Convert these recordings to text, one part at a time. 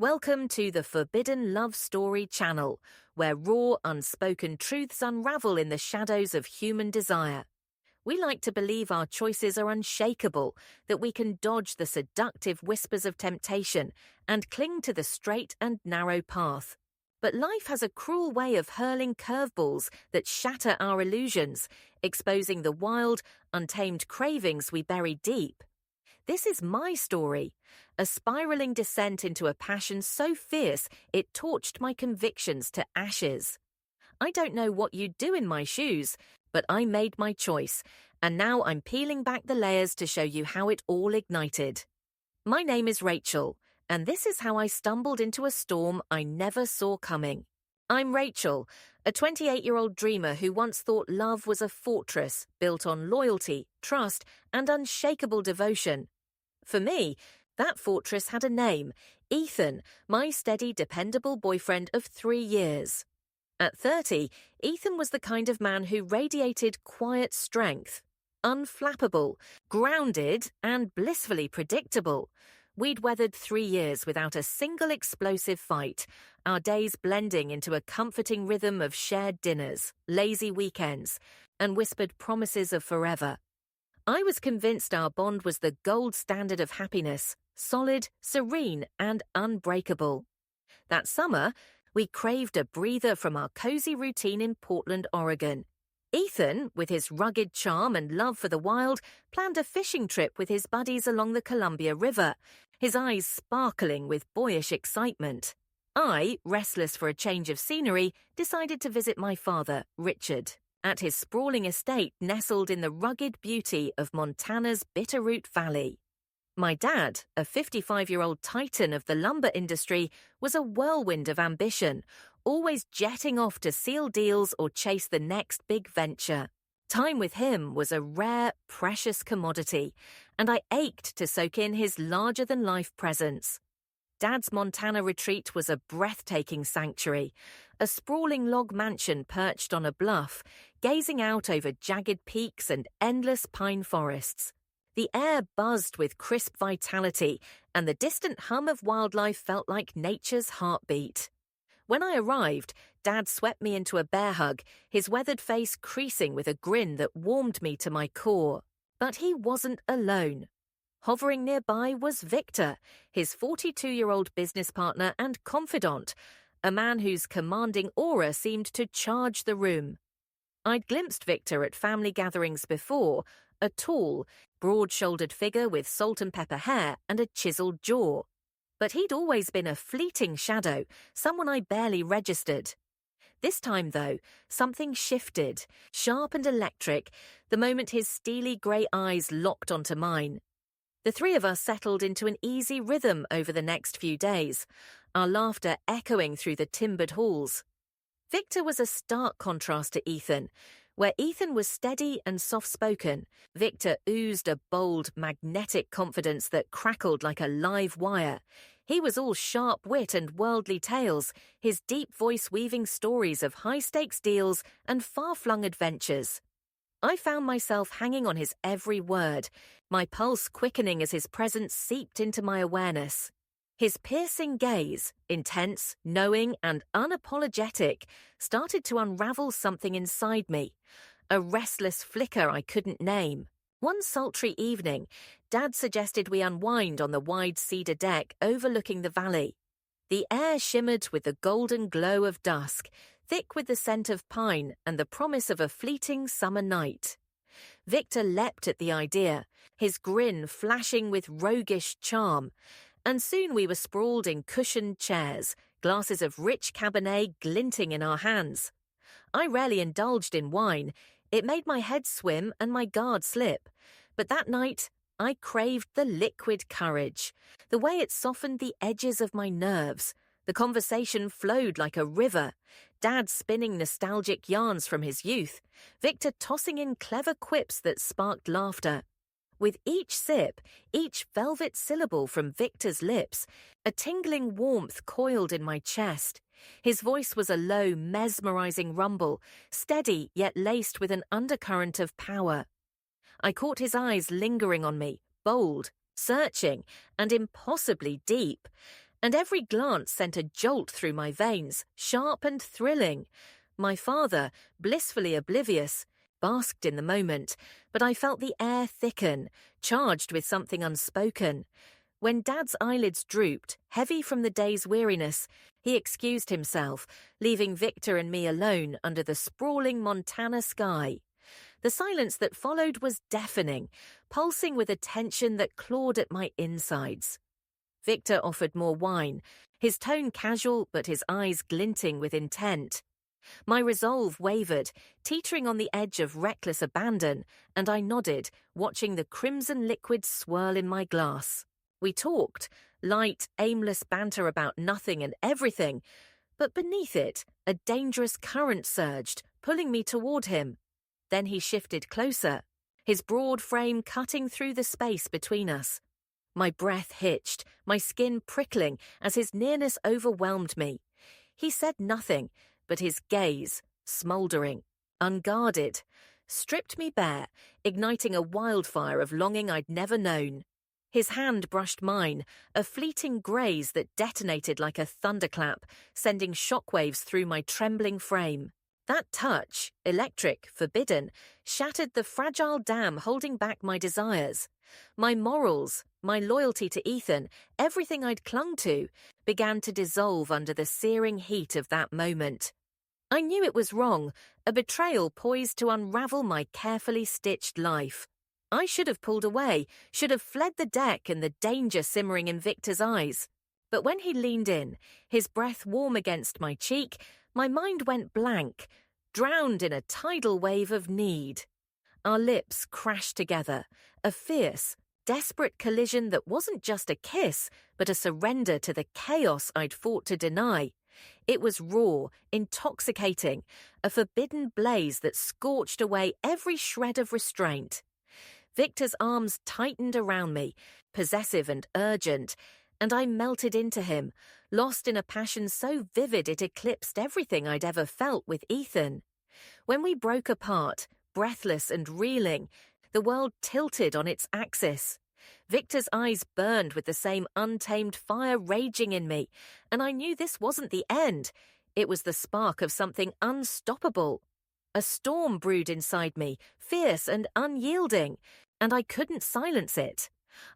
Welcome to the Forbidden Love Story channel, where raw, unspoken truths unravel in the shadows of human desire. We like to believe our choices are unshakable, that we can dodge the seductive whispers of temptation and cling to the straight and narrow path. But life has a cruel way of hurling curveballs that shatter our illusions, exposing the wild, untamed cravings we bury deep. This is my story, a spiraling descent into a passion so fierce it torched my convictions to ashes. I don't know what you'd do in my shoes, but I made my choice, and now I'm peeling back the layers to show you how it all ignited. My name is Rachel, and this is how I stumbled into a storm I never saw coming. I'm Rachel, a 28-year-old dreamer who once thought love was a fortress built on loyalty, trust, and unshakable devotion. For me, that fortress had a name, Ethan, my steady, dependable boyfriend of 3 years. At 30, Ethan was the kind of man who radiated quiet strength, unflappable, grounded, and blissfully predictable. We'd weathered 3 years without a single explosive fight, our days blending into a comforting rhythm of shared dinners, lazy weekends, and whispered promises of forever. I was convinced our bond was the gold standard of happiness, solid, serene, and unbreakable. That summer, we craved a breather from our cozy routine in Portland, Oregon. Ethan, with his rugged charm and love for the wild, planned a fishing trip with his buddies along the Columbia River, his eyes sparkling with boyish excitement. I, restless for a change of scenery, decided to visit my father, Richard, at his sprawling estate nestled in the rugged beauty of Montana's Bitterroot Valley. My dad, a 55-year-old titan of the lumber industry, was a whirlwind of ambition, always jetting off to seal deals or chase the next big venture. Time with him was a rare, precious commodity, and I ached to soak in his larger-than-life presence. Dad's Montana retreat was a breathtaking sanctuary, a sprawling log mansion perched on a bluff, gazing out over jagged peaks and endless pine forests. The air buzzed with crisp vitality, and the distant hum of wildlife felt like nature's heartbeat. When I arrived, Dad swept me into a bear hug, his weathered face creasing with a grin that warmed me to my core. But he wasn't alone. Hovering nearby was Victor, his 42-year-old business partner and confidant, a man whose commanding aura seemed to charge the room. I'd glimpsed Victor at family gatherings before, a tall, broad-shouldered figure with salt and pepper hair and a chiseled jaw. But he'd always been a fleeting shadow, someone I barely registered. This time, though, something shifted, sharp and electric, the moment his steely grey eyes locked onto mine. The three of us settled into an easy rhythm over the next few days, our laughter echoing through the timbered halls. Victor was a stark contrast to Ethan. Where Ethan was steady and soft-spoken, Victor oozed a bold, magnetic confidence that crackled like a live wire. He was all sharp wit and worldly tales, his deep voice weaving stories of high-stakes deals and far-flung adventures. I found myself hanging on his every word, my pulse quickening as his presence seeped into my awareness. His piercing gaze, intense, knowing, and unapologetic, started to unravel something inside me, a restless flicker I couldn't name. One sultry evening, Dad suggested we unwind on the wide cedar deck overlooking the valley. The air shimmered with the golden glow of dusk, thick with the scent of pine and the promise of a fleeting summer night. Victor leapt at the idea, his grin flashing with roguish charm, and soon we were sprawled in cushioned chairs, glasses of rich Cabernet glinting in our hands. I rarely indulged in wine. It made my head swim and my guard slip. But that night, I craved the liquid courage, the way it softened the edges of my nerves. The conversation flowed like a river, Dad spinning nostalgic yarns from his youth, Victor tossing in clever quips that sparked laughter. With each sip, each velvet syllable from Victor's lips, a tingling warmth coiled in my chest. His voice was a low, mesmerizing rumble, steady yet laced with an undercurrent of power. I caught his eyes lingering on me, bold, searching, and impossibly deep, And every glance sent a jolt through my veins, sharp and thrilling. My father, blissfully oblivious, basked in the moment, but I felt the air thicken, charged with something unspoken. When Dad's eyelids drooped, heavy from the day's weariness, he excused himself, leaving Victor and me alone under the sprawling Montana sky. The silence that followed was deafening, pulsing with a tension that clawed at my insides. Victor offered more wine, his tone casual but his eyes glinting with intent. My resolve wavered, teetering on the edge of reckless abandon, and I nodded, watching the crimson liquid swirl in my glass. We talked, light, aimless banter about nothing and everything, but beneath it, a dangerous current surged, pulling me toward him. Then he shifted closer, his broad frame cutting through the space between us. My breath hitched, my skin prickling as his nearness overwhelmed me. He said nothing, but his gaze, smouldering, unguarded, stripped me bare, igniting a wildfire of longing I'd never known. His hand brushed mine, a fleeting graze that detonated like a thunderclap, sending shockwaves through my trembling frame. That touch, electric, forbidden, shattered the fragile dam holding back my desires. My morals, my loyalty to Ethan, everything I'd clung to, began to dissolve under the searing heat of that moment. I knew it was wrong, a betrayal poised to unravel my carefully stitched life. I should have pulled away, should have fled the deck and the danger simmering in Victor's eyes. But when he leaned in, his breath warm against my cheek, my mind went blank, drowned in a tidal wave of need. Our lips crashed together, a fierce, desperate collision that wasn't just a kiss, but a surrender to the chaos I'd fought to deny. It was raw, intoxicating, a forbidden blaze that scorched away every shred of restraint. Victor's arms tightened around me, possessive and urgent, and I melted into him, lost in a passion so vivid it eclipsed everything I'd ever felt with Ethan. When we broke apart, breathless and reeling, the world tilted on its axis. Victor's eyes burned with the same untamed fire raging in me, and I knew this wasn't the end. It was the spark of something unstoppable. A storm brewed inside me, fierce and unyielding, and I couldn't silence it.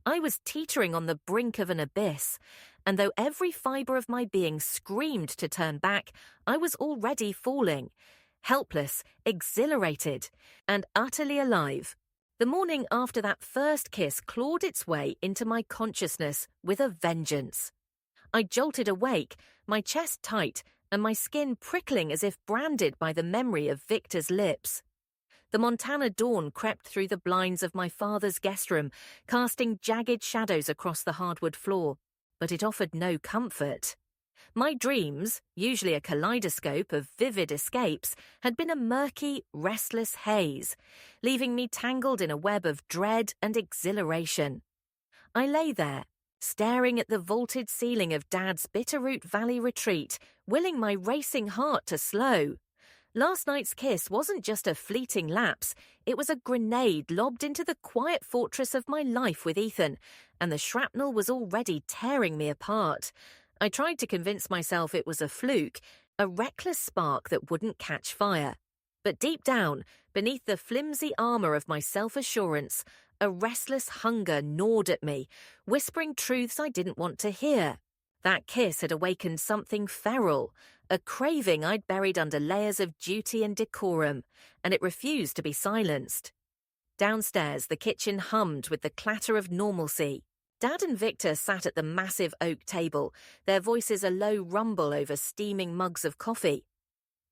I was teetering on the brink of an abyss, and though every fibre of my being screamed to turn back, I was already falling, helpless, exhilarated, and utterly alive. The morning after that first kiss clawed its way into my consciousness with a vengeance. I jolted awake, my chest tight, and my skin prickling as if branded by the memory of Victor's lips. The Montana dawn crept through the blinds of my father's guest room, casting jagged shadows across the hardwood floor, but it offered no comfort. My dreams, usually a kaleidoscope of vivid escapes, had been a murky, restless haze, leaving me tangled in a web of dread and exhilaration. I lay there, staring at the vaulted ceiling of Dad's Bitterroot Valley retreat, willing my racing heart to slow. Last night's kiss wasn't just a fleeting lapse, it was a grenade lobbed into the quiet fortress of my life with Ethan, and the shrapnel was already tearing me apart. I tried to convince myself it was a fluke, a reckless spark that wouldn't catch fire. But deep down, beneath the flimsy armor of my self-assurance, a restless hunger gnawed at me, whispering truths I didn't want to hear. That kiss had awakened something feral, a craving I'd buried under layers of duty and decorum, and it refused to be silenced. Downstairs, the kitchen hummed with the clatter of normalcy. Dad and Victor sat at the massive oak table, their voices a low rumble over steaming mugs of coffee.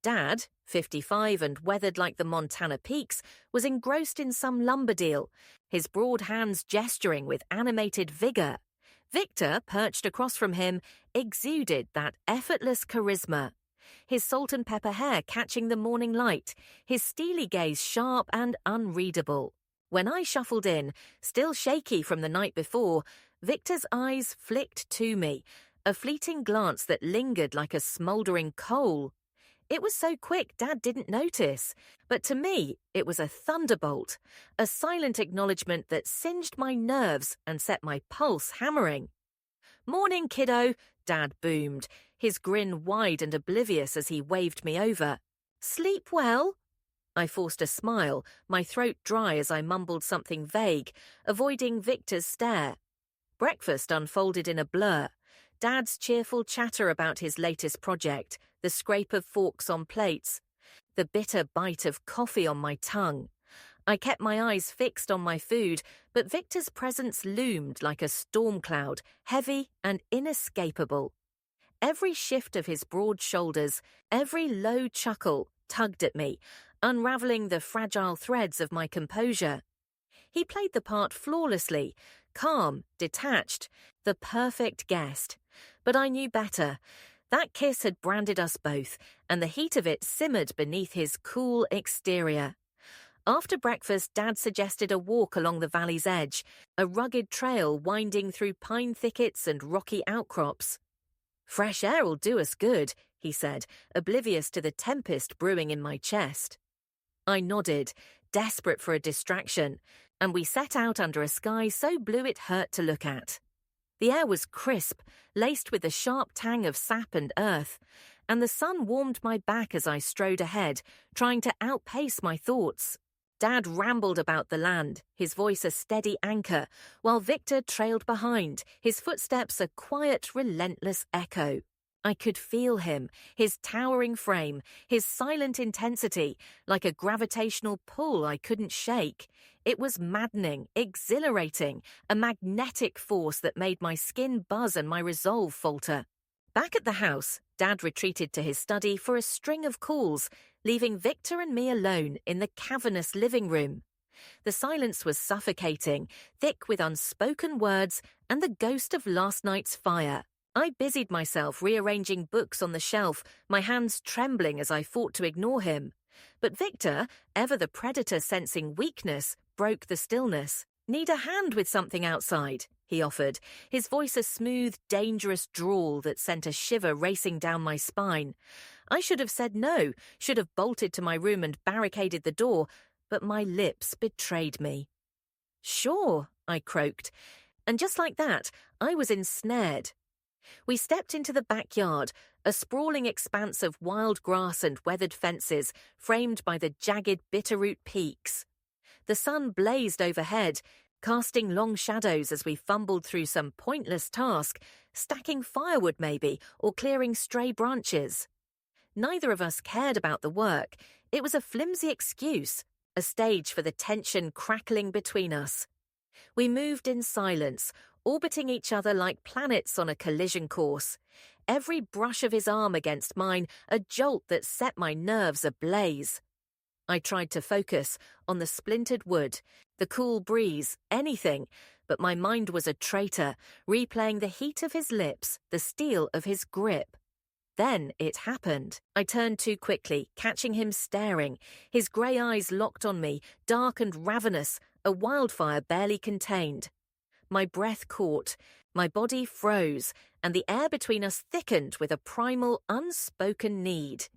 Dad, 55 and weathered like the Montana peaks, was engrossed in some lumber deal, his broad hands gesturing with animated vigor. Victor, perched across from him, exuded that effortless charisma. His salt and pepper hair catching the morning light, his steely gaze sharp and unreadable. When I shuffled in, still shaky from the night before, Victor's eyes flicked to me, a fleeting glance that lingered like a smouldering coal. It was so quick Dad didn't notice, but to me it was a thunderbolt, a silent acknowledgement that singed my nerves and set my pulse hammering. "Morning, kiddo," Dad boomed, his grin wide and oblivious as he waved me over. Sleep well? I forced a smile, my throat dry as I mumbled something vague, avoiding Victor's stare. Breakfast unfolded in a blur. Dad's cheerful chatter about his latest project, the scrape of forks on plates, the bitter bite of coffee on my tongue. I kept my eyes fixed on my food, but Victor's presence loomed like a storm cloud, heavy and inescapable. Every shift of his broad shoulders, every low chuckle, tugged at me, unraveling the fragile threads of my composure. He played the part flawlessly, calm, detached, the perfect guest. But I knew better. That kiss had branded us both, and the heat of it simmered beneath his cool exterior. After breakfast, Dad suggested a walk along the valley's edge, a rugged trail winding through pine thickets and rocky outcrops. Fresh air'll do us good, he said, oblivious to the tempest brewing in my chest. I nodded, desperate for a distraction, and we set out under a sky so blue it hurt to look at. The air was crisp, laced with the sharp tang of sap and earth, and the sun warmed my back as I strode ahead, trying to outpace my thoughts. Dad rambled about the land, his voice a steady anchor, while Victor trailed behind, his footsteps a quiet, relentless echo. I could feel him, his towering frame, his silent intensity, like a gravitational pull I couldn't shake. It was maddening, exhilarating, a magnetic force that made my skin buzz and my resolve falter. Back at the house, Dad retreated to his study for a string of calls, leaving Victor and me alone in the cavernous living room. The silence was suffocating, thick with unspoken words and the ghost of last night's fire. I busied myself rearranging books on the shelf, my hands trembling as I fought to ignore him. But Victor, ever the predator sensing weakness, broke the stillness. "Need a hand with something outside," he offered, his voice a smooth, dangerous drawl that sent a shiver racing down my spine. I should have said no, should have bolted to my room and barricaded the door, but my lips betrayed me. "Sure," I croaked, and just like that, I was ensnared. We stepped into the backyard, a sprawling expanse of wild grass and weathered fences, framed by the jagged bitterroot peaks. The sun blazed overhead, casting long shadows as we fumbled through some pointless task, stacking firewood maybe, or clearing stray branches. Neither of us cared about the work. It was a flimsy excuse, a stage for the tension crackling between us. We moved in silence, orbiting each other like planets on a collision course. Every brush of his arm against mine, a jolt that set my nerves ablaze. I tried to focus on the splintered wood, the cool breeze, anything, but my mind was a traitor, replaying the heat of his lips, the steel of his grip. Then it happened. I turned too quickly, catching him staring, his grey eyes locked on me, dark and ravenous, a wildfire barely contained. My breath caught, my body froze, and the air between us thickened with a primal, unspoken need.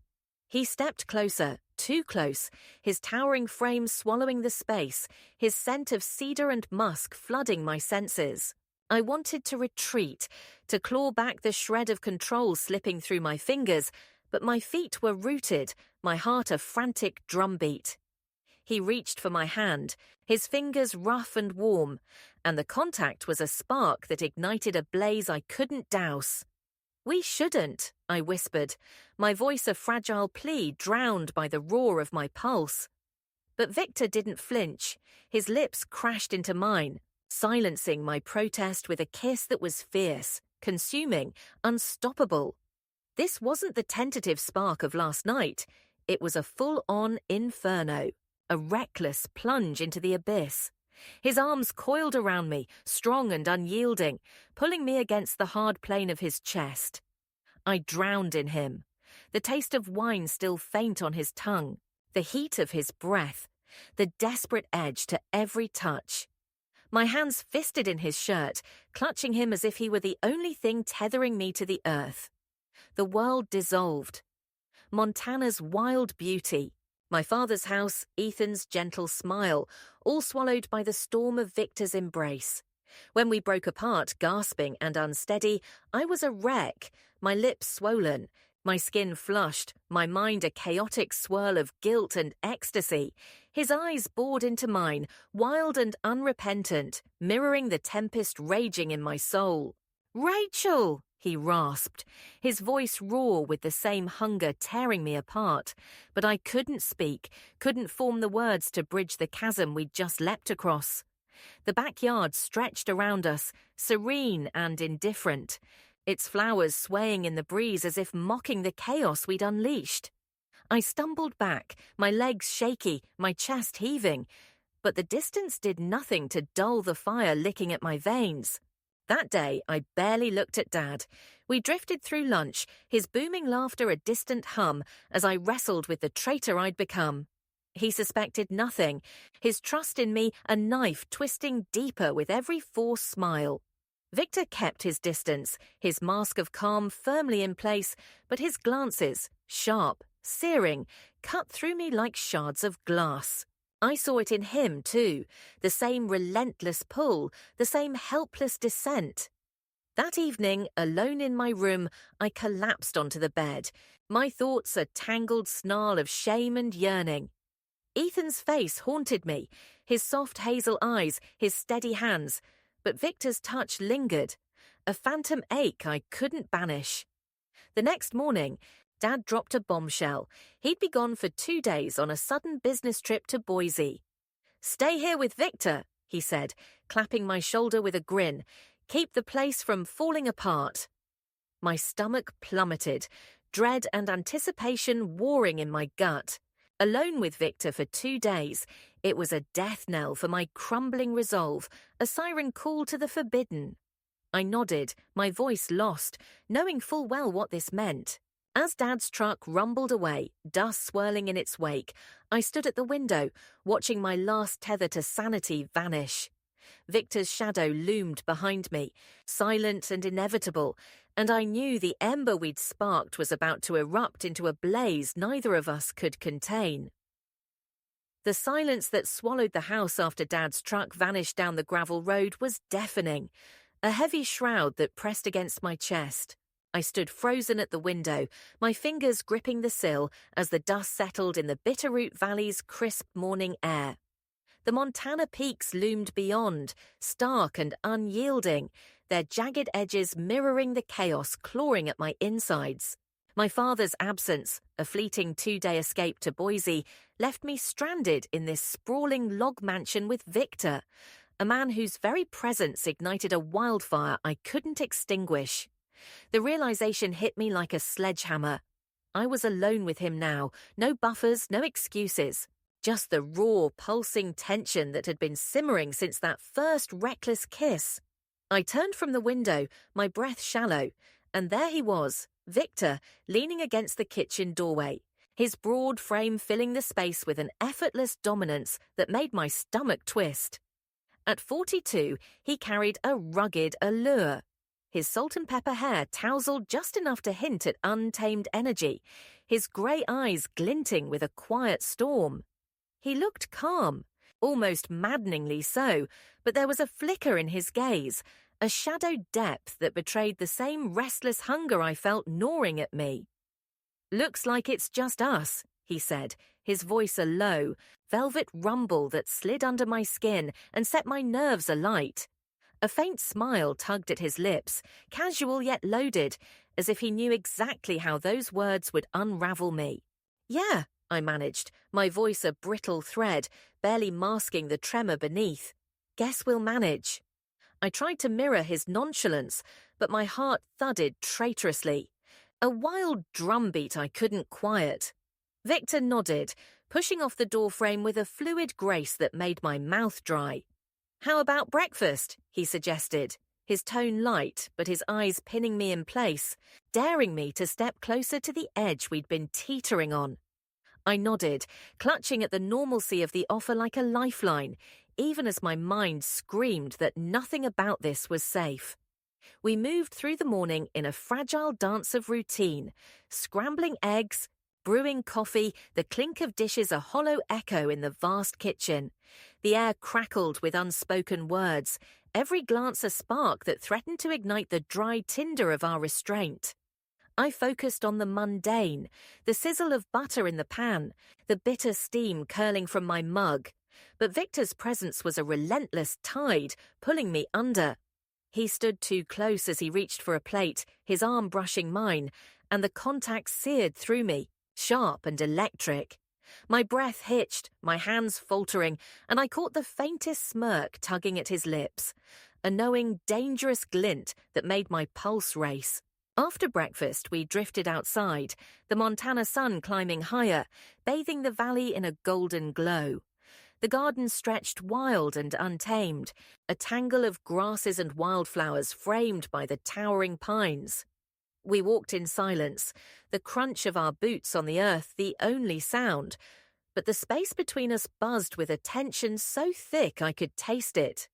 He stepped closer, too close, his towering frame swallowing the space, his scent of cedar and musk flooding my senses. I wanted to retreat, to claw back the shred of control slipping through my fingers, but my feet were rooted, my heart a frantic drumbeat. He reached for my hand, his fingers rough and warm, and the contact was a spark that ignited a blaze I couldn't douse. "We shouldn't," I whispered, my voice a fragile plea drowned by the roar of my pulse. But Victor didn't flinch, his lips crashed into mine, silencing my protest with a kiss that was fierce, consuming, unstoppable. This wasn't the tentative spark of last night, it was a full-on inferno. A reckless plunge into the abyss. His arms coiled around me, strong and unyielding, pulling me against the hard plane of his chest. I drowned in him, the taste of wine still faint on his tongue, the heat of his breath, the desperate edge to every touch. My hands fisted in his shirt, clutching him as if he were the only thing tethering me to the earth. The world dissolved. Montana's wild beauty, my father's house, Ethan's gentle smile, all swallowed by the storm of Victor's embrace. When we broke apart, gasping and unsteady, I was a wreck, my lips swollen, my skin flushed, my mind a chaotic swirl of guilt and ecstasy. His eyes bored into mine, wild and unrepentant, mirroring the tempest raging in my soul. "Rachel!" he rasped, his voice raw with the same hunger tearing me apart. But I couldn't speak, couldn't form the words to bridge the chasm we'd just leapt across. The backyard stretched around us, serene and indifferent, its flowers swaying in the breeze as if mocking the chaos we'd unleashed. I stumbled back, my legs shaky, my chest heaving, but the distance did nothing to dull the fire licking at my veins. That day, I barely looked at Dad. We drifted through lunch, his booming laughter a distant hum as I wrestled with the traitor I'd become. He suspected nothing, his trust in me a knife twisting deeper with every forced smile. Victor kept his distance, his mask of calm firmly in place, but his glances, sharp, searing, cut through me like shards of glass. I saw it in him, too, the same relentless pull, the same helpless descent. That evening, alone in my room, I collapsed onto the bed, my thoughts a tangled snarl of shame and yearning. Ethan's face haunted me, his soft hazel eyes, his steady hands, but Victor's touch lingered, a phantom ache I couldn't banish. The next morning, Dad dropped a bombshell. He'd be gone for 2 days on a sudden business trip to Boise. "Stay here with Victor," he said, clapping my shoulder with a grin. "Keep the place from falling apart." My stomach plummeted, dread and anticipation warring in my gut. Alone with Victor for 2 days, it was a death knell for my crumbling resolve, a siren call to the forbidden. I nodded, my voice lost, knowing full well what this meant. As Dad's truck rumbled away, dust swirling in its wake, I stood at the window, watching my last tether to sanity vanish. Victor's shadow loomed behind me, silent and inevitable, and I knew the ember we'd sparked was about to erupt into a blaze neither of us could contain. The silence that swallowed the house after Dad's truck vanished down the gravel road was deafening, a heavy shroud that pressed against my chest. I stood frozen at the window, my fingers gripping the sill as the dust settled in the Bitterroot Valley's crisp morning air. The Montana peaks loomed beyond, stark and unyielding, their jagged edges mirroring the chaos clawing at my insides. My father's absence, a fleeting 2-day escape to Boise, left me stranded in this sprawling log mansion with Victor, a man whose very presence ignited a wildfire I couldn't extinguish. The realization hit me like a sledgehammer. I was alone with him now, no buffers, no excuses. Just the raw, pulsing tension that had been simmering since that first reckless kiss. I turned from the window, my breath shallow, and there he was, Victor, leaning against the kitchen doorway, his broad frame filling the space with an effortless dominance that made my stomach twist. At 42, he carried a rugged allure. His salt and pepper hair tousled just enough to hint at untamed energy, his grey eyes glinting with a quiet storm. He looked calm, almost maddeningly so, but there was a flicker in his gaze, a shadowed depth that betrayed the same restless hunger I felt gnawing at me. "Looks like it's just us," he said, his voice a low, velvet rumble that slid under my skin and set my nerves alight. A faint smile tugged at his lips, casual yet loaded, as if he knew exactly how those words would unravel me. "Yeah," I managed, my voice a brittle thread, barely masking the tremor beneath. "Guess we'll manage." I tried to mirror his nonchalance, but my heart thudded traitorously. A wild drumbeat I couldn't quiet. Victor nodded, pushing off the doorframe with a fluid grace that made my mouth dry. "How about breakfast?" he suggested, his tone light, but his eyes pinning me in place, daring me to step closer to the edge we'd been teetering on. I nodded, clutching at the normalcy of the offer like a lifeline, even as my mind screamed that nothing about this was safe. We moved through the morning in a fragile dance of routine, scrambling eggs, brewing coffee, the clink of dishes a hollow echo in the vast kitchen. The air crackled with unspoken words, every glance a spark that threatened to ignite the dry tinder of our restraint. I focused on the mundane, the sizzle of butter in the pan, the bitter steam curling from my mug. But Victor's presence was a relentless tide, pulling me under. He stood too close as he reached for a plate, his arm brushing mine, and the contact seared through me, sharp and electric. My breath hitched, my hands faltering, and I caught the faintest smirk tugging at his lips, a knowing, dangerous glint that made my pulse race. After breakfast, we drifted outside, the Montana sun climbing higher, bathing the valley in a golden glow. The garden stretched wild and untamed, a tangle of grasses and wildflowers framed by the towering pines. We walked in silence, the crunch of our boots on the earth the only sound, but the space between us buzzed with a tension so thick I could taste it.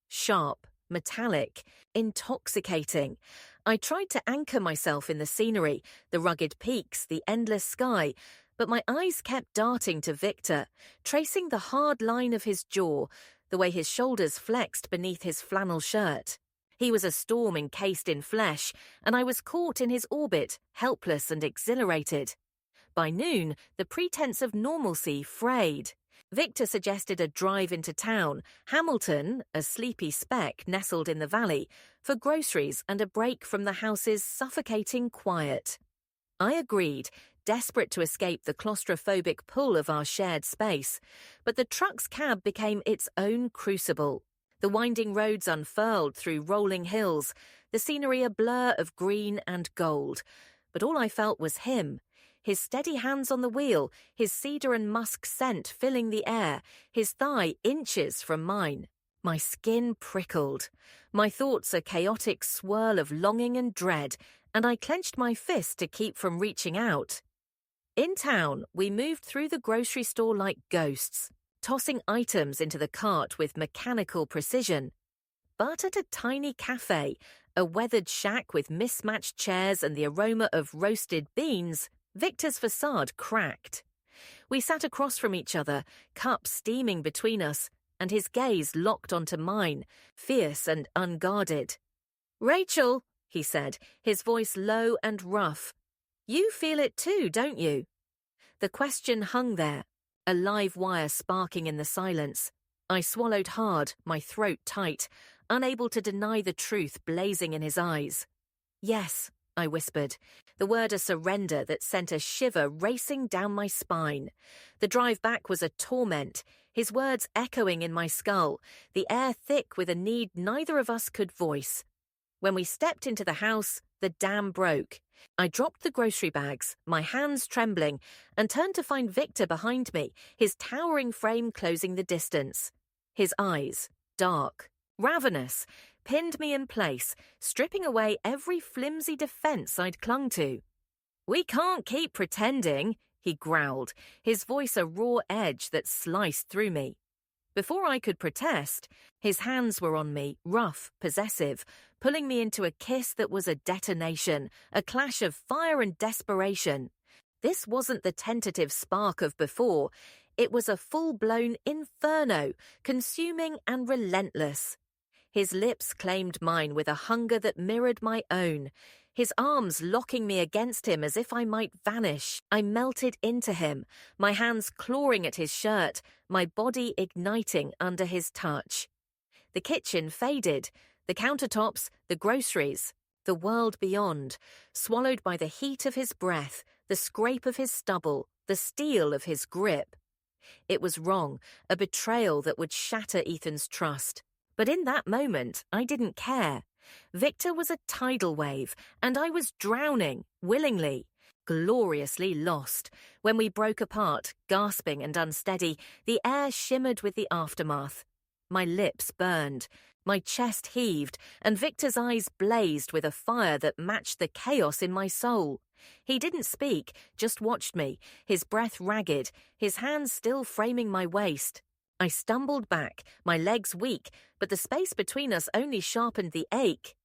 Sharp, metallic, intoxicating. I tried to anchor myself in the scenery, the rugged peaks, the endless sky, but my eyes kept darting to Victor, tracing the hard line of his jaw, the way his shoulders flexed beneath his flannel shirt. He was a storm encased in flesh, and I was caught in his orbit, helpless and exhilarated. By noon, the pretense of normalcy frayed. Victor suggested a drive into town, Hamilton, a sleepy speck nestled in the valley, for groceries and a break from the house's suffocating quiet. I agreed, desperate to escape the claustrophobic pull of our shared space, but the truck's cab became its own crucible. The winding roads unfurled through rolling hills, the scenery a blur of green and gold. But all I felt was him, his steady hands on the wheel, his cedar and musk scent filling the air, his thigh inches from mine. My skin prickled. My thoughts a chaotic swirl of longing and dread, and I clenched my fist to keep from reaching out. In town, we moved through the grocery store like ghosts, tossing items into the cart with mechanical precision. But at a tiny cafe, a weathered shack with mismatched chairs and the aroma of roasted beans, Victor's facade cracked. We sat across from each other, cups steaming between us, and his gaze locked onto mine, fierce and unguarded. "Rachel," he said, his voice low and rough, "you feel it too, don't you?" The question hung there, a live wire sparking in the silence. I swallowed hard, my throat tight, unable to deny the truth blazing in his eyes. "Yes," I whispered, the word a surrender that sent a shiver racing down my spine. The drive back was a torment, his words echoing in my skull, the air thick with a need neither of us could voice. When we stepped into the house, the dam broke. I dropped the grocery bags, my hands trembling, and turned to find Victor behind me, his towering frame closing the distance. His eyes, dark, ravenous, pinned me in place, stripping away every flimsy defense I'd clung to. "We can't keep pretending," he growled, his voice a raw edge that sliced through me. Before I could protest, his hands were on me, rough, possessive, pulling me into a kiss that was a detonation, a clash of fire and desperation. This wasn't the tentative spark of before. It was a full-blown inferno, consuming and relentless. His lips claimed mine with a hunger that mirrored my own, his arms locking me against him as if I might vanish. I melted into him, my hands clawing at his shirt, my body igniting under his touch. The kitchen faded, the countertops, the groceries, the world beyond, swallowed by the heat of his breath, the scrape of his stubble, the steel of his grip. It was wrong, a betrayal that would shatter Ethan's trust. But in that moment, I didn't care. Victor was a tidal wave, and I was drowning, willingly, gloriously lost. When we broke apart, gasping and unsteady, the air shimmered with the aftermath. My lips burned, my chest heaved, and Victor's eyes blazed with a fire that matched the chaos in my soul. He didn't speak, just watched me, his breath ragged, his hands still framing my waist. I stumbled back, my legs weak, but the space between us only sharpened the ache.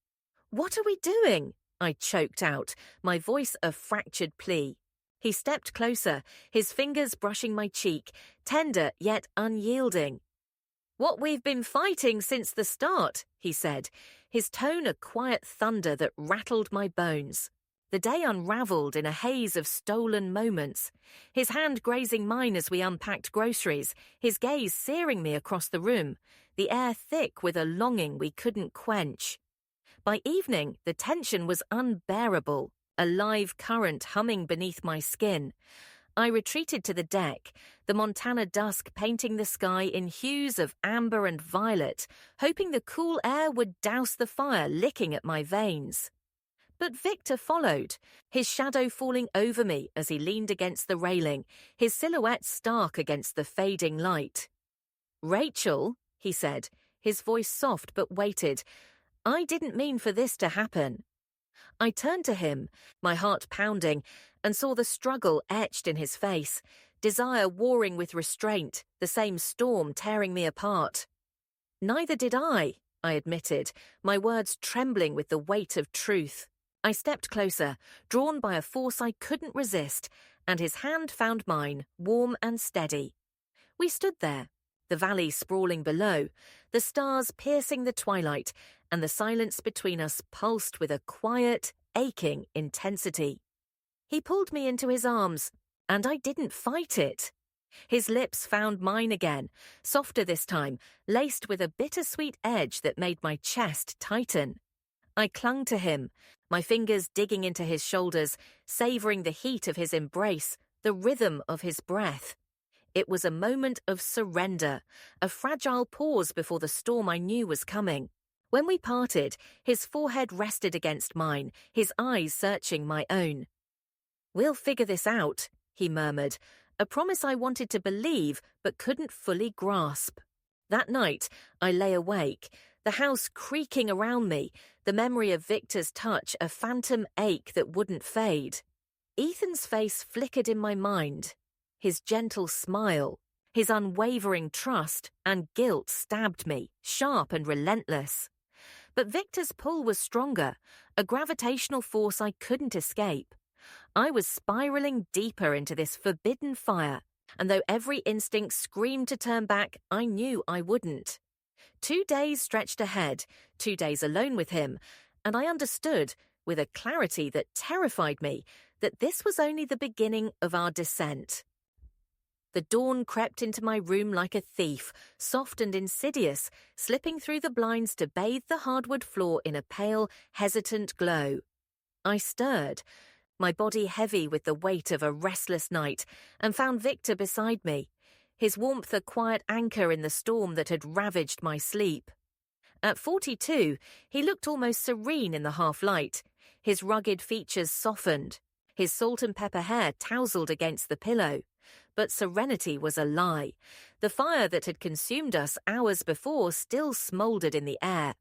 "What are we doing?" I choked out, my voice a fractured plea. He stepped closer, his fingers brushing my cheek, tender yet unyielding. "What we've been fighting since the start," he said, his tone a quiet thunder that rattled my bones. The day unravelled in a haze of stolen moments, his hand grazing mine as we unpacked groceries, his gaze searing me across the room, the air thick with a longing we couldn't quench. By evening, the tension was unbearable, a live current humming beneath my skin. I retreated to the deck, the Montana dusk painting the sky in hues of amber and violet, hoping the cool air would douse the fire licking at my veins. But Victor followed, his shadow falling over me as he leaned against the railing, his silhouette stark against the fading light. "Rachel," he said, his voice soft but weighted, "I didn't mean for this to happen." I turned to him, my heart pounding, and saw the struggle etched in his face, desire warring with restraint, the same storm tearing me apart. "Neither did I admitted, my words trembling with the weight of truth. I stepped closer, drawn by a force I couldn't resist, and his hand found mine, warm and steady. We stood there, the valley sprawling below, the stars piercing the twilight, and the silence between us pulsed with a quiet, aching intensity. He pulled me into his arms, and I didn't fight it. His lips found mine again, softer this time, laced with a bittersweet edge that made my chest tighten. I clung to him, my fingers digging into his shoulders, savouring the heat of his embrace, the rhythm of his breath. It was a moment of surrender, a fragile pause before the storm I knew was coming. When we parted, his forehead rested against mine, his eyes searching my own. "We'll figure this out," he murmured, a promise I wanted to believe but couldn't fully grasp. That night, I lay awake, the house creaking around me, the memory of Victor's touch a phantom ache that wouldn't fade. Ethan's face flickered in my mind, his gentle smile, his unwavering trust, and guilt stabbed me, sharp and relentless. But Victor's pull was stronger, a gravitational force I couldn't escape. I was spiraling deeper into this forbidden fire, and though every instinct screamed to turn back, I knew I wouldn't. 2 days stretched ahead, 2 days alone with him, and I understood, with a clarity that terrified me, that this was only the beginning of our descent. The dawn crept into my room like a thief, soft and insidious, slipping through the blinds to bathe the hardwood floor in a pale, hesitant glow. I stirred, my body heavy with the weight of a restless night, and found Victor beside me, his warmth a quiet anchor in the storm that had ravaged my sleep. At 42, he looked almost serene in the half-light, his rugged features softened, his salt and pepper hair tousled against the pillow. But serenity was a lie. The fire that had consumed us hours before still smouldered in the air,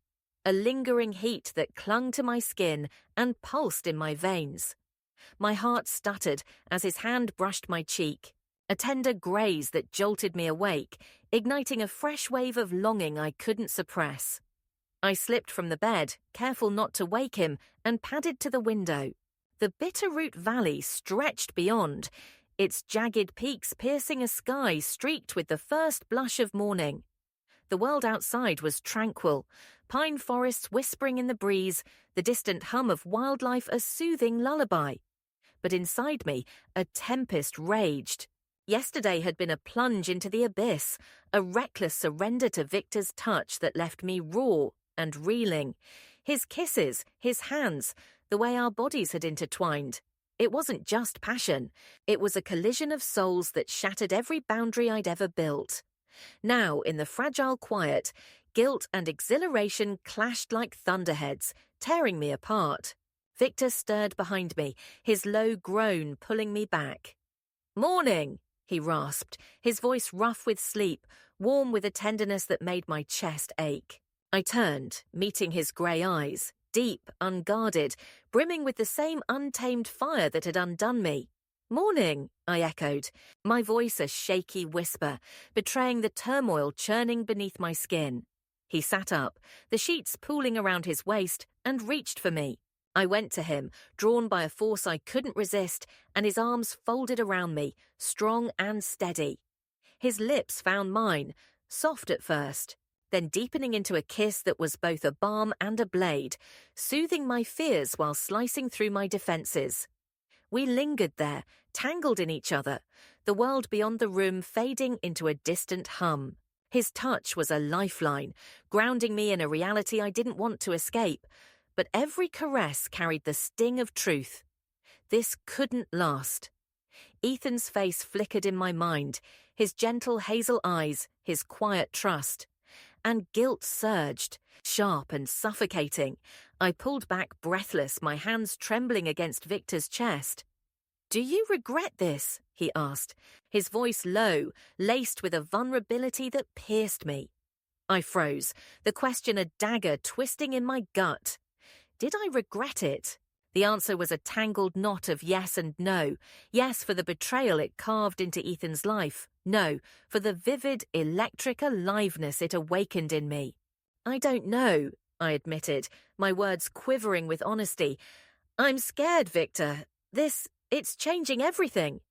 a lingering heat that clung to my skin and pulsed in my veins. My heart stuttered as his hand brushed my cheek, a tender graze that jolted me awake, igniting a fresh wave of longing I couldn't suppress. I slipped from the bed, careful not to wake him, and padded to the window. The Bitterroot Valley stretched beyond, its jagged peaks piercing a sky streaked with the first blush of morning. The world outside was tranquil, pine forests whispering in the breeze, the distant hum of wildlife a soothing lullaby. But inside me, a tempest raged. Yesterday had been a plunge into the abyss, a reckless surrender to Victor's touch that left me raw and reeling. His kisses, his hands, the way our bodies had intertwined. It wasn't just passion. It was a collision of souls that shattered every boundary I'd ever built. Now, in the fragile quiet, guilt and exhilaration clashed like thunderheads, tearing me apart. Victor stirred behind me, his low groan pulling me back. "Morning," he rasped, his voice rough with sleep, warm with a tenderness that made my chest ache. I turned, meeting his grey eyes, deep, unguarded, brimming with the same untamed fire that had undone me. "Morning," I echoed, my voice a shaky whisper, betraying the turmoil churning beneath my skin. He sat up, the sheets pooling around his waist, and reached for me. I went to him, drawn by a force I couldn't resist, and his arms folded around me, strong and steady. His lips found mine, soft at first, then deepening into a kiss that was both a balm and a blade, soothing my fears while slicing through my defenses. We lingered there, tangled in each other, the world beyond the room fading into a distant hum. His touch was a lifeline, grounding me in a reality I didn't want to escape, but every caress carried the sting of truth. This couldn't last. Ethan's face flickered in my mind, his gentle hazel eyes, his quiet trust. And guilt surged, sharp and suffocating. I pulled back breathless, my hands trembling against Victor's chest. "Do you regret this?" he asked, his voice low, laced with a vulnerability that pierced me. I froze, the question a dagger twisting in my gut. Did I regret it? The answer was a tangled knot of yes and no. Yes for the betrayal it carved into Ethan's life. No for the vivid, electric aliveness it awakened in me. "I don't know," I admitted, my words quivering with honesty. "I'm scared, Victor. It's changing everything."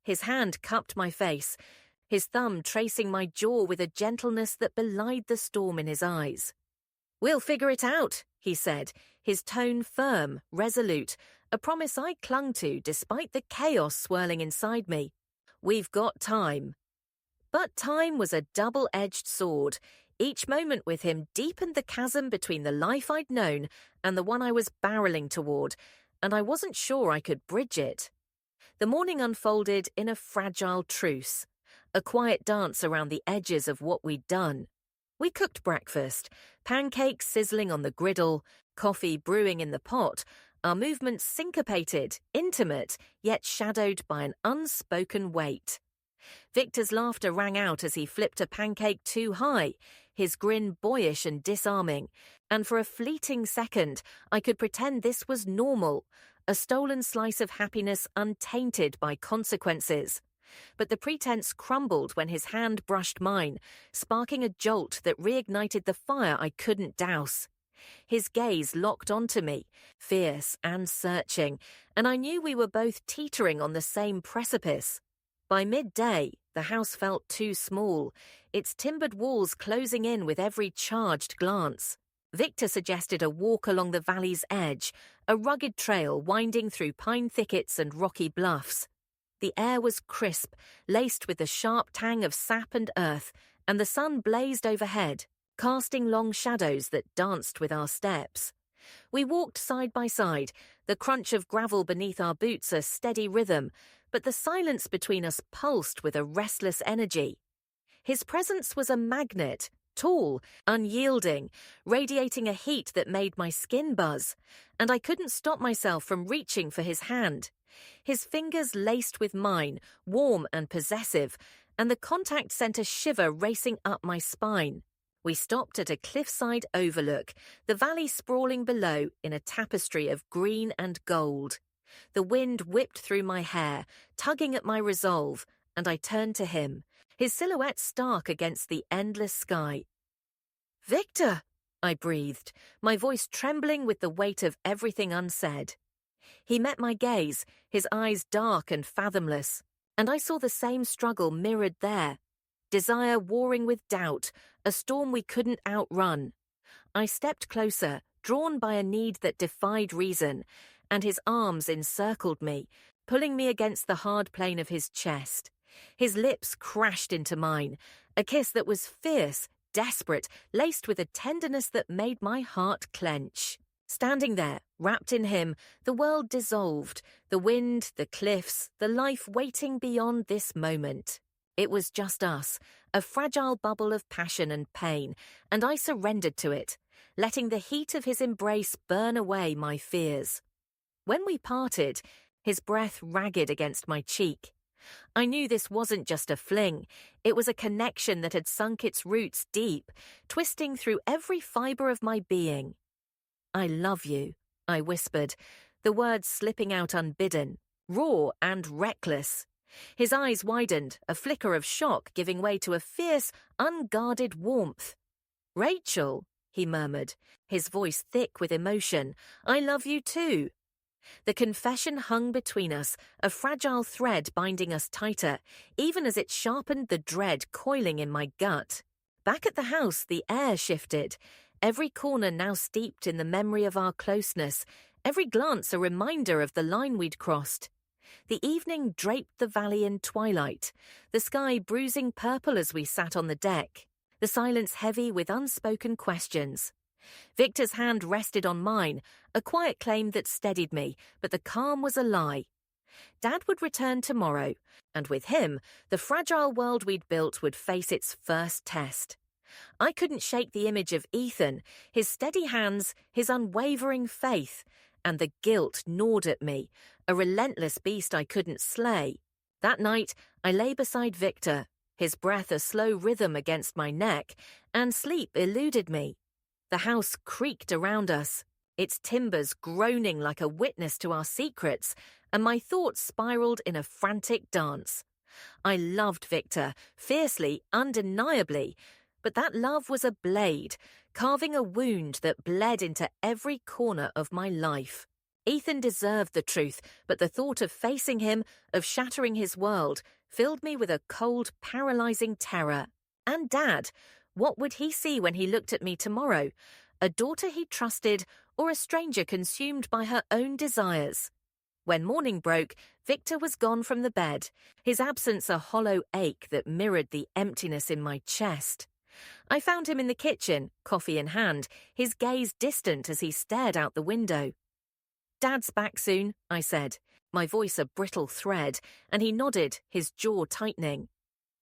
His hand cupped my face, his thumb tracing my jaw with a gentleness that belied the storm in his eyes. "We'll figure it out," he said, his tone firm, resolute, a promise I clung to despite the chaos swirling inside me. "We've got time." But time was a double-edged sword. Each moment with him deepened the chasm between the life I'd known and the one I was barreling toward, and I wasn't sure I could bridge it. The morning unfolded in a fragile truce, a quiet dance around the edges of what we'd done. We cooked breakfast, pancakes sizzling on the griddle, coffee brewing in the pot, our movements syncopated, intimate, yet shadowed by an unspoken weight. Victor's laughter rang out as he flipped a pancake too high, his grin boyish and disarming, and for a fleeting second I could pretend this was normal, a stolen slice of happiness untainted by consequences. But the pretense crumbled when his hand brushed mine, sparking a jolt that reignited the fire I couldn't douse. His gaze locked onto me, fierce and searching, and I knew we were both teetering on the same precipice. By midday, the house felt too small, its timbered walls closing in with every charged glance. Victor suggested a walk along the valley's edge, a rugged trail winding through pine thickets and rocky bluffs. The air was crisp, laced with the sharp tang of sap and earth, and the sun blazed overhead, casting long shadows that danced with our steps. We walked side by side, the crunch of gravel beneath our boots a steady rhythm, but the silence between us pulsed with a restless energy. His presence was a magnet, tall, unyielding, radiating a heat that made my skin buzz, and I couldn't stop myself from reaching for his hand. His fingers laced with mine, warm and possessive, and the contact sent a shiver racing up my spine. We stopped at a cliffside overlook, the valley sprawling below in a tapestry of green and gold. The wind whipped through my hair, tugging at my resolve, and I turned to him, his silhouette stark against the endless sky. "Victor!" I breathed, my voice trembling with the weight of everything unsaid. He met my gaze, his eyes dark and fathomless, and I saw the same struggle mirrored there. Desire warring with doubt, a storm we couldn't outrun. I stepped closer, drawn by a need that defied reason, and his arms encircled me, pulling me against the hard plane of his chest. His lips crashed into mine, a kiss that was fierce, desperate, laced with a tenderness that made my heart clench. Standing there, wrapped in him, the world dissolved, the wind, the cliffs, the life waiting beyond this moment. It was just us, a fragile bubble of passion and pain, and I surrendered to it, letting the heat of his embrace burn away my fears. When we parted, his breath ragged against my cheek. I knew this wasn't just a fling, it was a connection that had sunk its roots deep, twisting through every fibre of my being. "I love you," I whispered, the words slipping out unbidden, raw and reckless. His eyes widened, a flicker of shock giving way to a fierce, unguarded warmth. "Rachel," he murmured, his voice thick with emotion, "I love you too." The confession hung between us, a fragile thread binding us tighter, even as it sharpened the dread coiling in my gut. Back at the house, the air shifted, every corner now steeped in the memory of our closeness, every glance a reminder of the line we'd crossed. The evening draped the valley in twilight, the sky bruising purple as we sat on the deck, the silence heavy with unspoken questions. Victor's hand rested on mine, a quiet claim that steadied me, but the calm was a lie. Dad would return tomorrow, and with him, the fragile world we'd built would face its first test. I couldn't shake the image of Ethan, his steady hands, his unwavering faith, and the guilt gnawed at me, a relentless beast I couldn't slay. That night, I lay beside Victor, his breath a slow rhythm against my neck, and sleep eluded me. The house creaked around us, its timbers groaning like a witness to our secrets, and my thoughts spiraled in a frantic dance. I loved Victor, fiercely, undeniably, but that love was a blade, carving a wound that bled into every corner of my life. Ethan deserved the truth, but the thought of facing him, of shattering his world, filled me with a cold, paralyzing terror. And Dad, what would he see when he looked at me tomorrow? A daughter he trusted, or a stranger consumed by her own desires? When morning broke, Victor was gone from the bed, his absence a hollow ache that mirrored the emptiness in my chest. I found him in the kitchen, coffee in hand, his gaze distant as he stared out the window. "Dad's back soon," I said, my voice a brittle thread, and he nodded, his jaw tightening.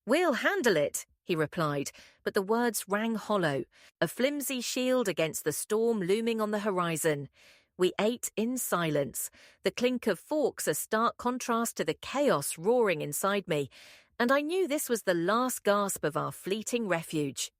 "We'll handle it," he replied, but the words rang hollow, a flimsy shield against the storm looming on the horizon. We ate in silence, the clink of forks a stark contrast to the chaos roaring inside me, and I knew this was the last gasp of our fleeting refuge.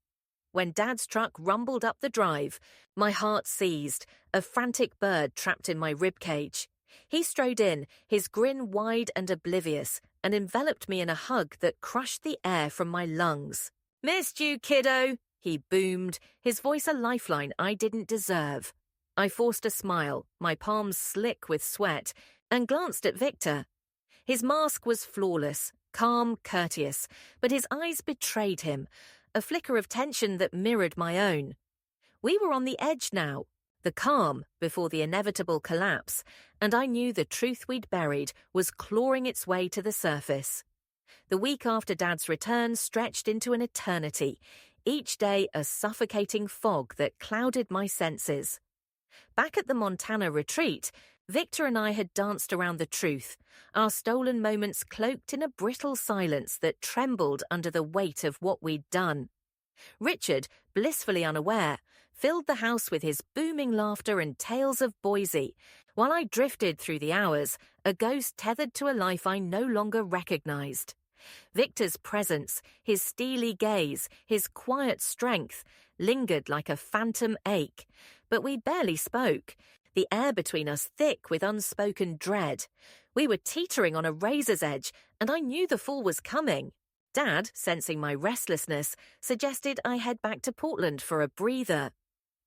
When Dad's truck rumbled up the drive, my heart seized, a frantic bird trapped in my ribcage. He strode in, his grin wide and oblivious, and enveloped me in a hug that crushed the air from my lungs. "Missed you, kiddo," he boomed, his voice a lifeline I didn't deserve. I forced a smile, my palms slick with sweat, and glanced at Victor. His mask was flawless, calm, courteous, but his eyes betrayed him, a flicker of tension that mirrored my own. We were on the edge now, the calm before the inevitable collapse, and I knew the truth we'd buried was clawing its way to the surface. The week after Dad's return stretched into an eternity, each day a suffocating fog that clouded my senses. Back at the Montana retreat, Victor and I had danced around the truth, our stolen moments cloaked in a brittle silence that trembled under the weight of what we'd done. Richard, blissfully unaware, filled the house with his booming laughter and tales of Boise, while I drifted through the hours, a ghost tethered to a life I no longer recognized. Victor's presence, his steely gaze, his quiet strength, lingered like a phantom ache, but we barely spoke, the air between us thick with unspoken dread. We were teetering on a razor's edge, and I knew the fall was coming. Dad, sensing my restlessness, suggested I head back to Portland for a breather.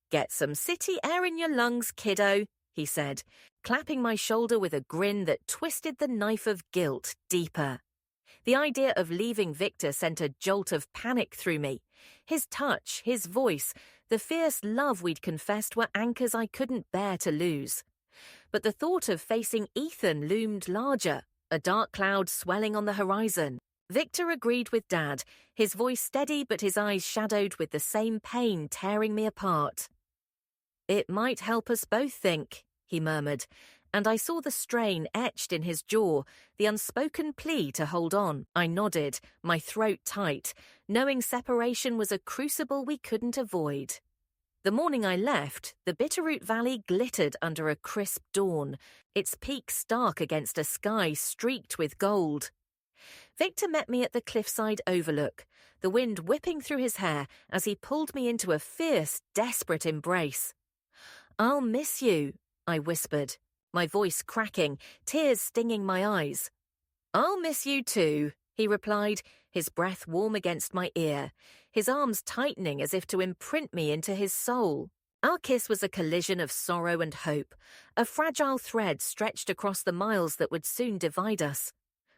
"Get some city air in your lungs, kiddo," he said, clapping my shoulder with a grin that twisted the knife of guilt deeper. The idea of leaving Victor sent a jolt of panic through me. His touch, his voice, the fierce love we'd confessed were anchors I couldn't bear to lose. But the thought of facing Ethan loomed larger, a dark cloud swelling on the horizon. Victor agreed with Dad, his voice steady but his eyes shadowed with the same pain tearing me apart. "It might help us both think," he murmured, and I saw the strain etched in his jaw, the unspoken plea to hold on. I nodded, my throat tight, knowing separation was a crucible we couldn't avoid. The morning I left, the Bitterroot Valley glittered under a crisp dawn, its peak stark against a sky streaked with gold. Victor met me at the cliffside overlook, the wind whipping through his hair as he pulled me into a fierce, desperate embrace. "I'll miss you," I whispered, my voice cracking, tears stinging my eyes. "I'll miss you too," he replied, his breath warm against my ear, his arms tightening as if to imprint me into his soul. Our kiss was a collision of sorrow and hope, a fragile thread stretched across the miles that would soon divide us.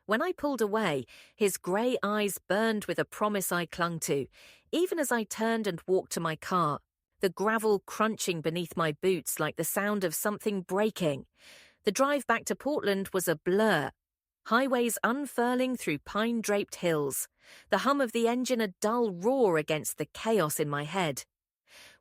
When I pulled away, his grey eyes burned with a promise I clung to, even as I turned and walked to my car, the gravel crunching beneath my boots like the sound of something breaking. The drive back to Portland was a blur. Highways unfurling through pine-draped hills, the hum of the engine a dull roar against the chaos in my head.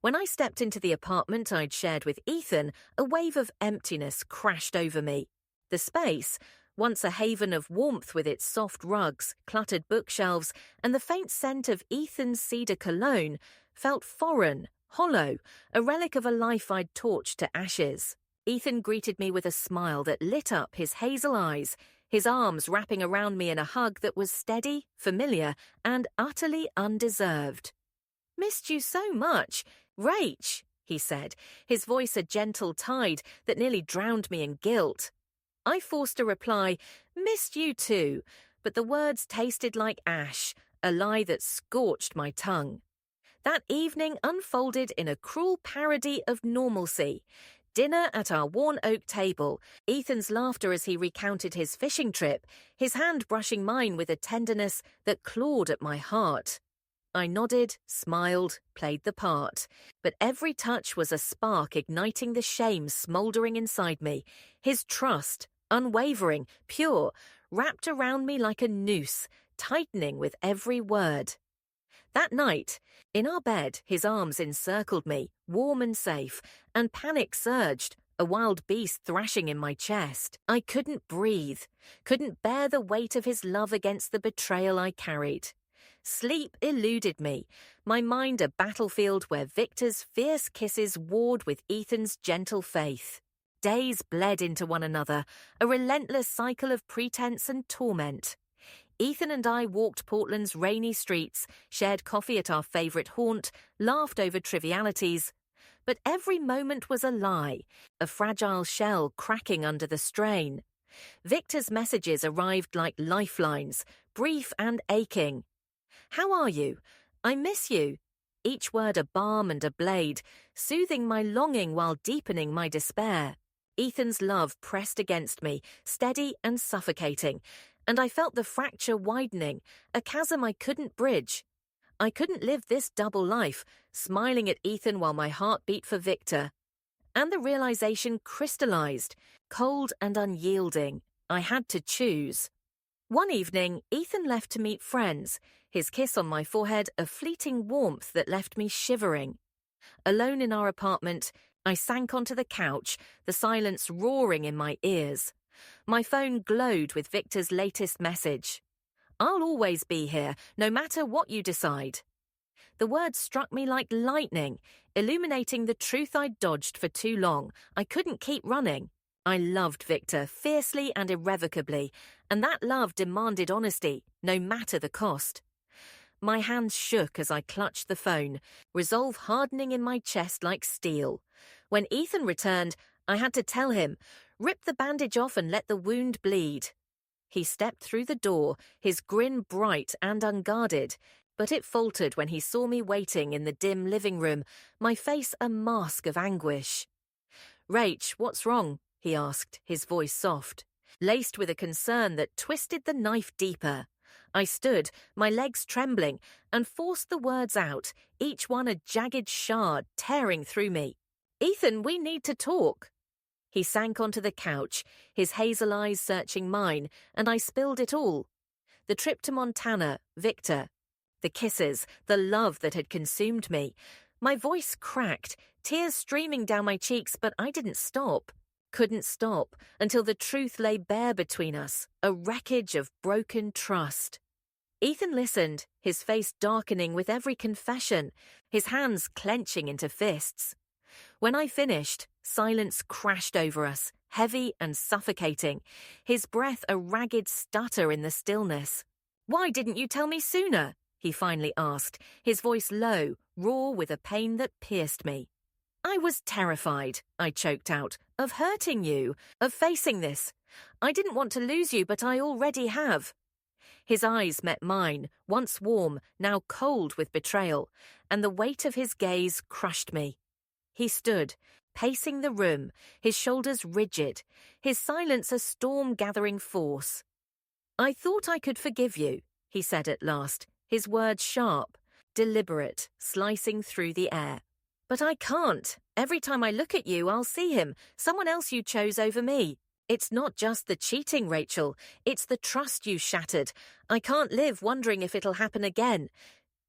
When I stepped into the apartment I'd shared with Ethan, a wave of emptiness crashed over me. The space, once a haven of warmth with its soft rugs, cluttered bookshelves, and the faint scent of Ethan's cedar cologne, felt foreign, hollow, a relic of a life I'd torched to ashes. Ethan greeted me with a smile that lit up his hazel eyes, his arms wrapping around me in a hug that was steady, familiar, and utterly undeserved. "Missed you so much. Rach," he said, his voice a gentle tide that nearly drowned me in guilt. I forced a reply, "Missed you too," but the words tasted like ash, a lie that scorched my tongue. That evening unfolded in a cruel parody of normalcy. Dinner at our worn oak table, Ethan's laughter as he recounted his fishing trip, his hand brushing mine with a tenderness that clawed at my heart. I nodded, smiled, played the part, but every touch was a spark igniting the shame smouldering inside me, his trust, unwavering, pure, wrapped around me like a noose, tightening with every word. That night, in our bed, his arms encircled me, warm and safe, and panic surged, a wild beast thrashing in my chest. I couldn't breathe, couldn't bear the weight of his love against the betrayal I carried. Sleep eluded me, my mind a battlefield where Victor's fierce kisses warred with Ethan's gentle faith. Days bled into one another, a relentless cycle of pretense and torment. Ethan and I walked Portland's rainy streets, shared coffee at our favourite haunt, laughed over trivialities. But every moment was a lie, a fragile shell cracking under the strain. Victor's messages arrived like lifelines, brief and aching. "How are you? I miss you." Each word a balm and a blade, soothing my longing while deepening my despair. Ethan's love pressed against me, steady and suffocating, and I felt the fracture widening, a chasm I couldn't bridge. I couldn't live this double life, smiling at Ethan while my heart beat for Victor. And the realization crystallized, cold and unyielding. I had to choose. One evening, Ethan left to meet friends, his kiss on my forehead a fleeting warmth that left me shivering. Alone in our apartment, I sank onto the couch, the silence roaring in my ears. My phone glowed with Victor's latest message. "I'll always be here, no matter what you decide." The words struck me like lightning, illuminating the truth I'd dodged for too long. I couldn't keep running. I loved Victor fiercely and irrevocably, and that love demanded honesty, no matter the cost. My hands shook as I clutched the phone, resolve hardening in my chest like steel. When Ethan returned, I had to tell him, "Rip the bandage off and let the wound bleed." He stepped through the door, his grin bright and unguarded, but it faltered when he saw me waiting in the dim living room, my face a mask of anguish. "Rach, what's wrong?" he asked, his voice soft, laced with a concern that twisted the knife deeper. I stood, my legs trembling, and forced the words out, each one a jagged shard tearing through me. "Ethan, we need to talk." He sank onto the couch, his hazel eyes searching mine, and I spilled it all. The trip to Montana, Victor. The kisses, the love that had consumed me. My voice cracked, tears streaming down my cheeks, but I didn't stop. Couldn't stop until the truth lay bare between us, a wreckage of broken trust. Ethan listened, his face darkening with every confession, his hands clenching into fists. When I finished, silence crashed over us, heavy and suffocating, his breath a ragged stutter in the stillness. "Why didn't you tell me sooner?" he finally asked, his voice low, raw with a pain that pierced me. "I was terrified," I choked out, "of hurting you, of facing this. I didn't want to lose you, but I already have." His eyes met mine, once warm, now cold with betrayal, and the weight of his gaze crushed me. He stood, pacing the room, his shoulders rigid, his silence a storm-gathering force. "I thought I could forgive you," he said at last, his words sharp, deliberate, slicing through the air. "But I can't. Every time I look at you, I'll see him, someone else you chose over me. It's not just the cheating, Rachel. It's the trust you shattered. I can't live wondering if it'll happen again."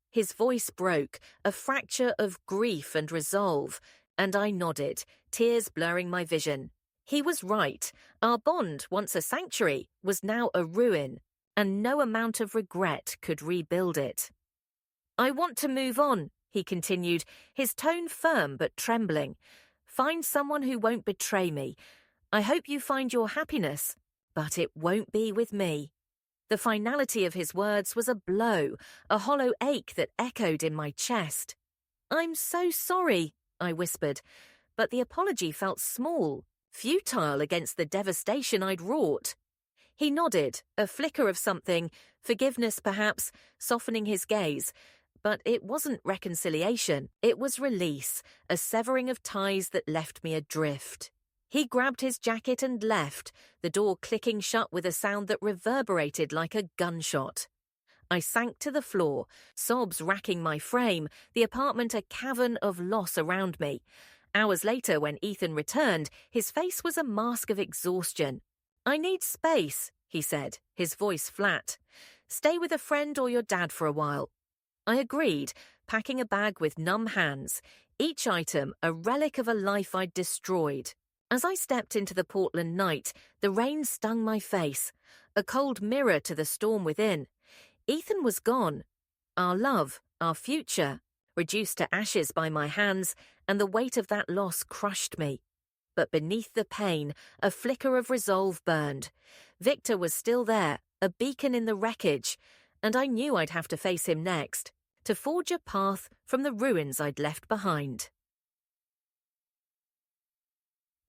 His voice broke, a fracture of grief and resolve, and I nodded, tears blurring my vision. He was right. Our bond, once a sanctuary, was now a ruin, and no amount of regret could rebuild it. "I want to move on," he continued, his tone firm but trembling. "Find someone who won't betray me. I hope you find your happiness, but it won't be with me." The finality of his words was a blow, a hollow ache that echoed in my chest. "I'm so sorry," I whispered, but the apology felt small, futile against the devastation I'd wrought. He nodded, a flicker of something, forgiveness perhaps, softening his gaze. But it wasn't reconciliation, it was release, a severing of ties that left me adrift. He grabbed his jacket and left, the door clicking shut with a sound that reverberated like a gunshot. I sank to the floor, sobs racking my frame, the apartment a cavern of loss around me. Hours later, when Ethan returned, his face was a mask of exhaustion. "I need space," he said, his voice flat. "Stay with a friend or your dad for a while." I agreed, packing a bag with numb hands, each item a relic of a life I'd destroyed. As I stepped into the Portland night, the rain stung my face, a cold mirror to the storm within. Ethan was gone. Our love, our future, reduced to ashes by my hands, and the weight of that loss crushed me. But beneath the pain, a flicker of resolve burned. Victor was still there, a beacon in the wreckage, and I knew I'd have to face him next, to forge a path from the ruins I'd left behind.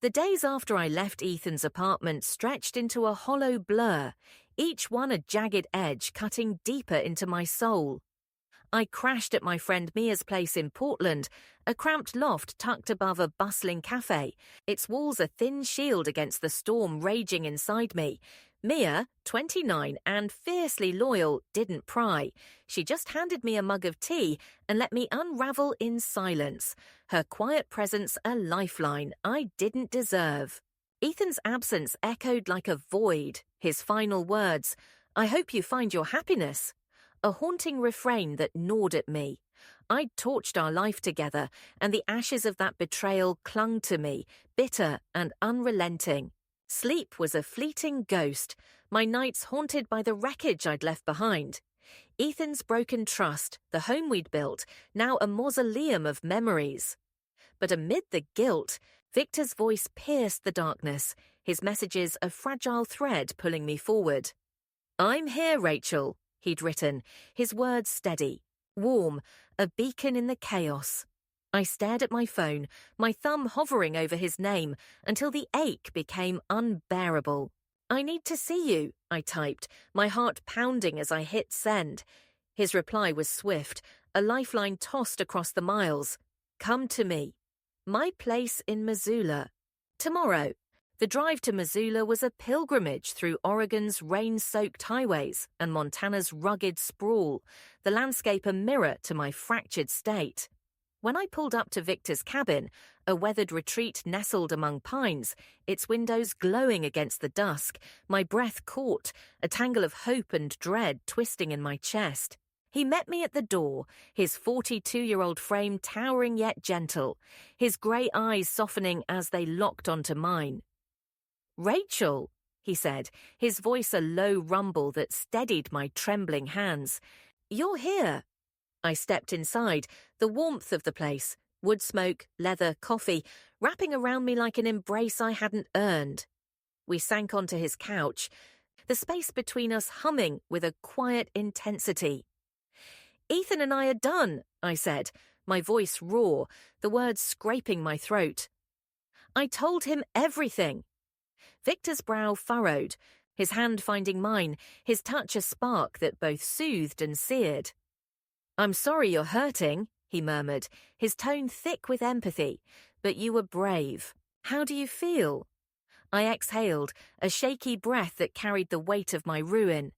The days after I left Ethan's apartment stretched into a hollow blur, each one a jagged edge cutting deeper into my soul. I crashed at my friend Mia's place in Portland, a cramped loft tucked above a bustling cafe, its walls a thin shield against the storm raging inside me. Mia, 29 and fiercely loyal, didn't pry. She just handed me a mug of tea and let me unravel in silence, her quiet presence a lifeline I didn't deserve. Ethan's absence echoed like a void, his final words, "I hope you find your happiness," a haunting refrain that gnawed at me. I'd torched our life together, and the ashes of that betrayal clung to me, bitter and unrelenting. Sleep was a fleeting ghost, my nights haunted by the wreckage I'd left behind. Ethan's broken trust, the home we'd built, now a mausoleum of memories. But amid the guilt, Victor's voice pierced the darkness, his messages a fragile thread pulling me forward. "I'm here, Rachel," he'd written, his words steady, warm, a beacon in the chaos. I stared at my phone, my thumb hovering over his name, until the ache became unbearable. "I need to see you," I typed, my heart pounding as I hit send. His reply was swift, a lifeline tossed across the miles. "Come to me. My place in Missoula. Tomorrow." The drive to Missoula was a pilgrimage through Oregon's rain-soaked highways and Montana's rugged sprawl, the landscape a mirror to my fractured state. When I pulled up to Victor's cabin, a weathered retreat nestled among pines, its windows glowing against the dusk, my breath caught, a tangle of hope and dread twisting in my chest. He met me at the door, his 42-year-old frame towering yet gentle, his grey eyes softening as they locked onto mine. "Rachel," he said, his voice a low rumble that steadied my trembling hands. "You're here." I stepped inside, the warmth of the place, wood smoke, leather, coffee, wrapping around me like an embrace I hadn't earned. We sank onto his couch, the space between us humming with a quiet intensity. "Ethan and I are done," I said, my voice raw, the words scraping my throat. "I told him everything." Victor's brow furrowed, his hand finding mine, his touch a spark that both soothed and seared. "I'm sorry you're hurting," he murmured, his tone thick with empathy. But you were brave. How do you feel? I exhaled, a shaky breath that carried the weight of my ruin.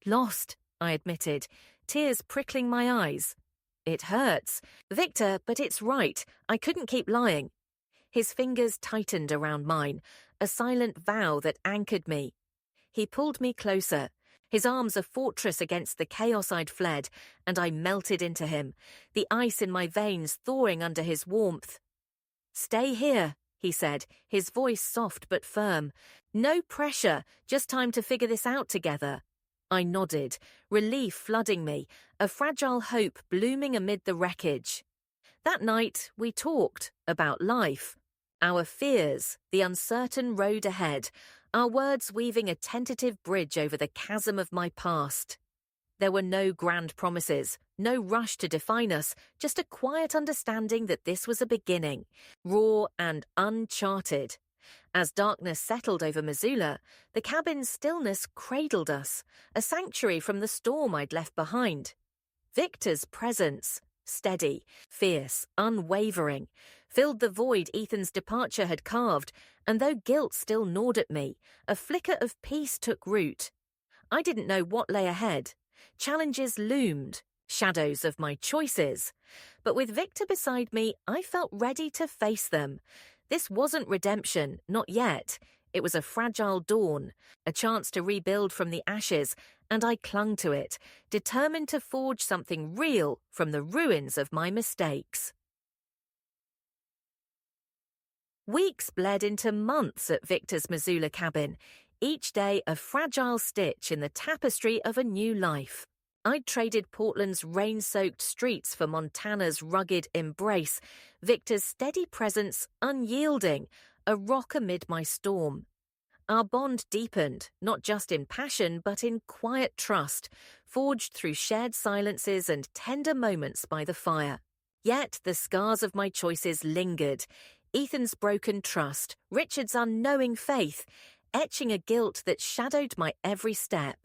Lost, I admitted, tears prickling my eyes. It hurts. Victor, but it's right. I couldn't keep lying. His fingers tightened around mine, a silent vow that anchored me. He pulled me closer, his arms a fortress against the chaos I'd fled, and I melted into him, the ice in my veins thawing under his warmth. "Stay here," he said, his voice soft but firm. "No pressure, just time to figure this out together." I nodded, relief flooding me, a fragile hope blooming amid the wreckage. That night, we talked about life, our fears, the uncertain road ahead, our words weaving a tentative bridge over the chasm of my past. There were no grand promises, no rush to define us, just a quiet understanding that this was a beginning, raw and uncharted. As darkness settled over Missoula, the cabin's stillness cradled us, a sanctuary from the storm I'd left behind. Victor's presence, steady, fierce, unwavering, filled the void Ethan's departure had carved, and though guilt still gnawed at me, a flicker of peace took root. I didn't know what lay ahead. Challenges loomed, shadows of my choices. But with Victor beside me, I felt ready to face them. This wasn't redemption, not yet. It was a fragile dawn, a chance to rebuild from the ashes, and I clung to it, determined to forge something real from the ruins of my mistakes. Weeks bled into months at Victor's Missoula cabin, each day a fragile stitch in the tapestry of a new life. I'd traded Portland's rain-soaked streets for Montana's rugged embrace, Victor's steady presence unyielding, a rock amid my storm. Our bond deepened, not just in passion but in quiet trust, forged through shared silences and tender moments by the fire. Yet the scars of my choices lingered, Ethan's broken trust, Richard's unknowing faith, etching a guilt that shadowed my every step.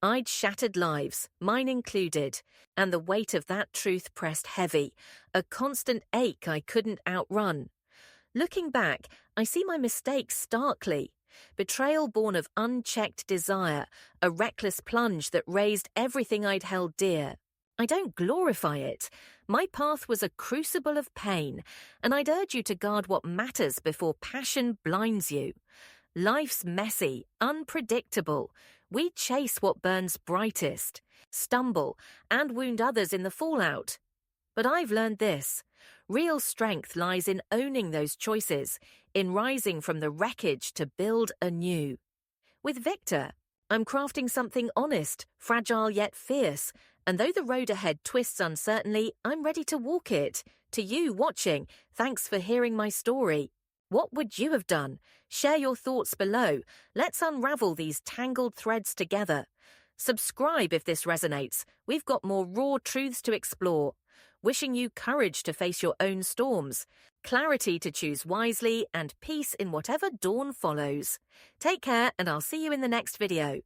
I'd shattered lives, mine included, and the weight of that truth pressed heavy, a constant ache I couldn't outrun. Looking back, I see my mistakes starkly. Betrayal born of unchecked desire, a reckless plunge that razed everything I'd held dear. I don't glorify it. My path was a crucible of pain, and I'd urge you to guard what matters before passion blinds you. Life's messy, unpredictable. We chase what burns brightest, stumble, and wound others in the fallout. But I've learned this. Real strength lies in owning those choices, in rising from the wreckage to build anew. With Victor, I'm crafting something honest, fragile yet fierce, and though the road ahead twists uncertainly, I'm ready to walk it. To you watching, thanks for hearing my story. What would you have done? Share your thoughts below. Let's unravel these tangled threads together. Subscribe if this resonates. We've got more raw truths to explore. Wishing you courage to face your own storms, clarity to choose wisely, and peace in whatever dawn follows. Take care, and I'll see you in the next video.